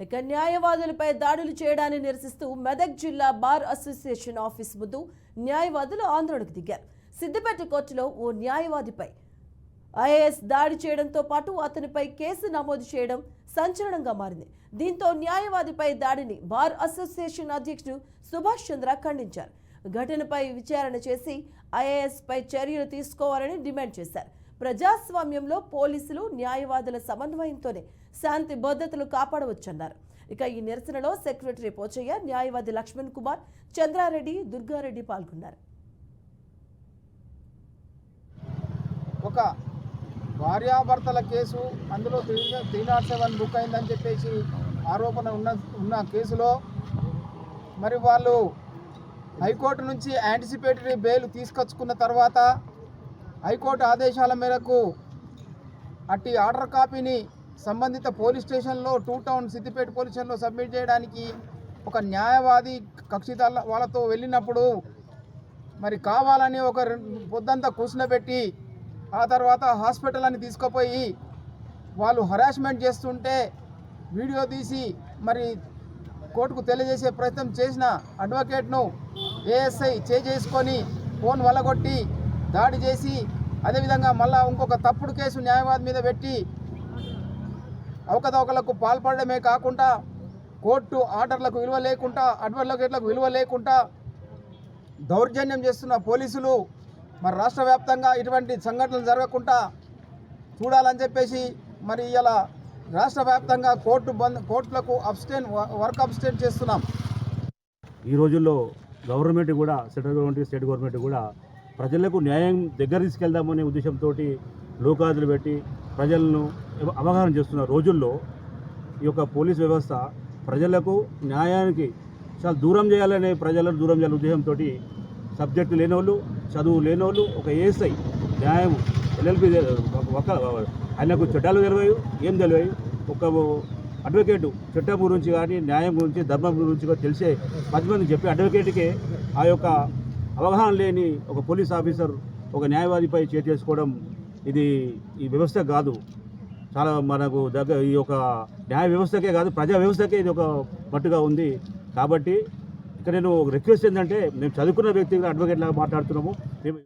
ఇక న్యాయవాదులపై దాడులు చేయడాన్ని నిరసిస్తూ మెదక్ జిల్లా బార్ అసోసియేషన్ ఆఫీస్ ముందు న్యాయవాదులు ఆందోళనకు దిగారు. సిద్దిపేట కోర్టులో ఓ న్యాయవాదిపై ఐఏఎస్ దాడి చేయడంతో పాటు అతనిపై కేసు నమోదు చేయడం సంచలనంగా మారింది. దీంతో న్యాయవాదిపై దాడిని బార్ అసోసియేషన్ అధ్యక్షుడు సుభాష్ చంద్ర ఖండించారు. ఘటనపై విచారణ చేసి ఐఏఎస్ పై చర్యలు తీసుకోవాలని డిమాండ్ చేశారు. ప్రజాస్వామ్యంలో పోలీసులు న్యాయవాదుల సమన్వయంతోనే శాంతి భద్రతలు కాపాడవచ్చన్నారు. ఇక ఈ నిరసనలో సెక్రటరీ పోచయ్య, న్యాయవాది లక్ష్మణ్ కుమార్, చంద్రారెడ్డి, దుర్గారెడ్డి పాల్గొన్నారు. ఒక భార్యాభర్తల కేసు, అందులో 307 బుక్ అయిందని చెప్పేసి ఆరోపణ ఉన్న కేసులో మరి వాళ్ళు హైకోర్టు నుంచి యాంటిసిపేటరీ బెయిల్ తీసుకొచ్చుకున్న తర్వాత హైకోర్టు ఆదేశాల మేరకు అట్టి ఆర్డర్ కాపీని సంబంధిత పోలీస్ స్టేషన్లో 2 టౌన్ సిద్దిపేట పోలీస్ స్టేషన్లో సబ్మిట్ చేయడానికి ఒక న్యాయవాది కక్షిదారుల వాళ్ళతో వెళ్ళినప్పుడు మరి కావాలని ఒక పొద్దంతా కూర్చునబెట్టి ఆ తర్వాత హాస్పిటల్ అని తీసుకుపోయి వాళ్ళు హరాస్మెంట్ చేస్తుంటే వీడియో తీసి మరి కోర్టుకు తెలియజేసే ప్రయత్నం చేసిన అడ్వకేట్ను ఏఎస్ఐ చేసుకొని ఫోన్ వలగొట్టి దాడి చేసి అదేవిధంగా మళ్ళా ఇంకొక తప్పుడు కేసు న్యాయవాది మీద పెట్టి అవకతవకలకు పాల్పడమే కాకుండా కోర్టు ఆర్డర్లకు విలువ లేకుండా, అడ్వకేట్లకు విలువ లేకుండా దౌర్జన్యం చేస్తున్న పోలీసులు మరి రాష్ట్ర వ్యాప్తంగా ఇటువంటి సంఘటనలు జరగకుండా చూడాలని చెప్పేసి మరి ఇలా రాష్ట్ర వ్యాప్తంగా కోర్టులకు వర్క్ అబ్స్టెంట్ చేస్తున్నాం. ఈ రోజుల్లో గవర్నమెంట్ కూడా, సెంట్రల్ గవర్నమెంట్, స్టేట్ గవర్నమెంట్ కూడా ప్రజలకు న్యాయం దగ్గర తీసుకెళ్దామనే ఉద్దేశంతో లోకాదులు పెట్టి ప్రజలను అవగాహన చేస్తున్న రోజుల్లో ఈ యొక్క పోలీస్ వ్యవస్థ ప్రజలకు న్యాయానికి చాలా దూరం చేయాలనే, ప్రజలను దూరం చేయాలనే ఉద్దేశంతో సబ్జెక్టు లేనివాళ్ళు, చదువు లేనివాళ్ళు, ఒక ఏఎస్ఐ న్యాయం ఎల్ఎల్బి ఆయనకు చట్టాలు తెలియవు, ఏం తెలియవు, ఒక అడ్వకేటు చట్టం గురించి కానీ న్యాయం గురించి, ధర్మం గురించి తెలిసే 10 మందికి చెప్పి అడ్వకేట్కే ఆ యొక్క అవగాహన లేని ఒక పోలీస్ ఆఫీసర్ ఒక న్యాయవాదిపై చేసుకోవడం ఇది ఈ వ్యవస్థ కాదు. చాలా మనకు ఈ యొక్క న్యాయ వ్యవస్థకే కాదు, ప్రజా వ్యవస్థకే ఇది ఒక మట్టుగా ఉంది. కాబట్టి ఇక్కడ నేను రిక్వెస్ట్ ఏంటంటే, మేము చదువుకున్న వ్యక్తిగా అడ్వకేట్ లాగా మాట్లాడుతున్నాము.